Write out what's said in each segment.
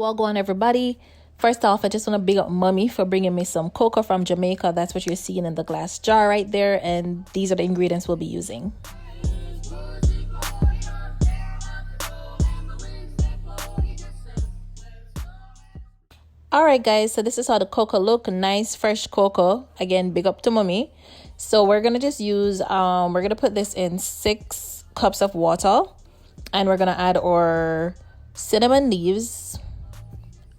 Wagwan everybody. First off, I just want to big up mommy for bringing me some cocoa from Jamaica. That's what you're seeing in the glass jar right there, and these are the ingredients we'll be using. Alright guys, so this is how the cocoa look. Nice fresh cocoa. Again, big up to mommy. So we're gonna just use we're gonna put this in 6 cups of water, and we're gonna add our cinnamon leaves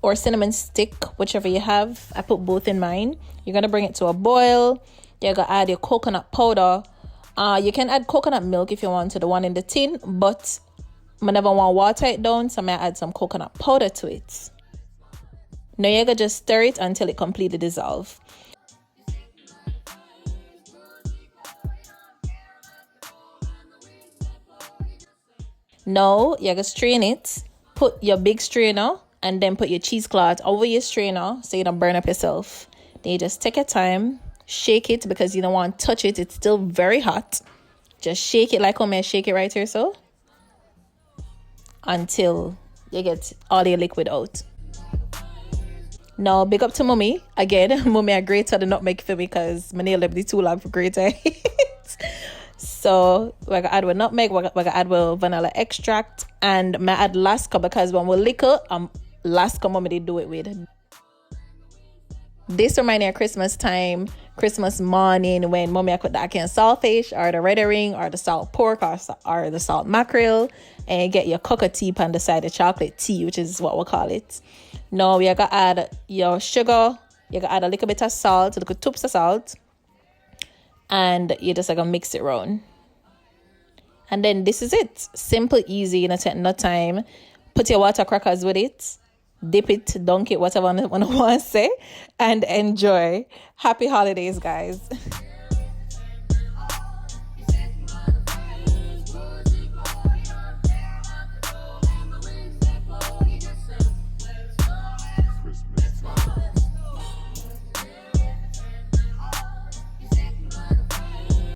or cinnamon stick, whichever you have. I put both in mine. You're gonna bring it to a boil. You're gonna add your coconut powder. You can add coconut milk if you want to the one in the tin, but I never want to water it down, so I'm gonna add some coconut powder to it. Now you're gonna just stir it until it completely dissolves. Now you're gonna strain it. Put your big strainer and then put your cheesecloth over your strainer so you don't burn up yourself. Then you just take your time, shake it because you don't want to touch it. It's still very hot. Just shake it like how I shake it right here, so until you get all your liquid out. Now, big up to mommy. Again, mommy, I grated the nutmeg for me because my nail left too long for grater. So, we're going to add with nutmeg, we're going to add with vanilla extract, and I add Lasco because when we liquor, Lasco mommy did do it with. This reminds me of Christmas time, Christmas morning, when mommy I cook the can saltfish or the red herring or the salt pork or the salt mackerel, and get your cocoa tea on the side, the chocolate tea, which is what we call it. Now you're gonna add your sugar, you're gonna add a little bit of salt, a little tubs of salt, and you're just gonna mix it around. And then this is it. Simple, easy, you know, take no time. Put your water crackers with it. Dip it, dunk it, whatever one want to say, and enjoy. Happy holidays, guys.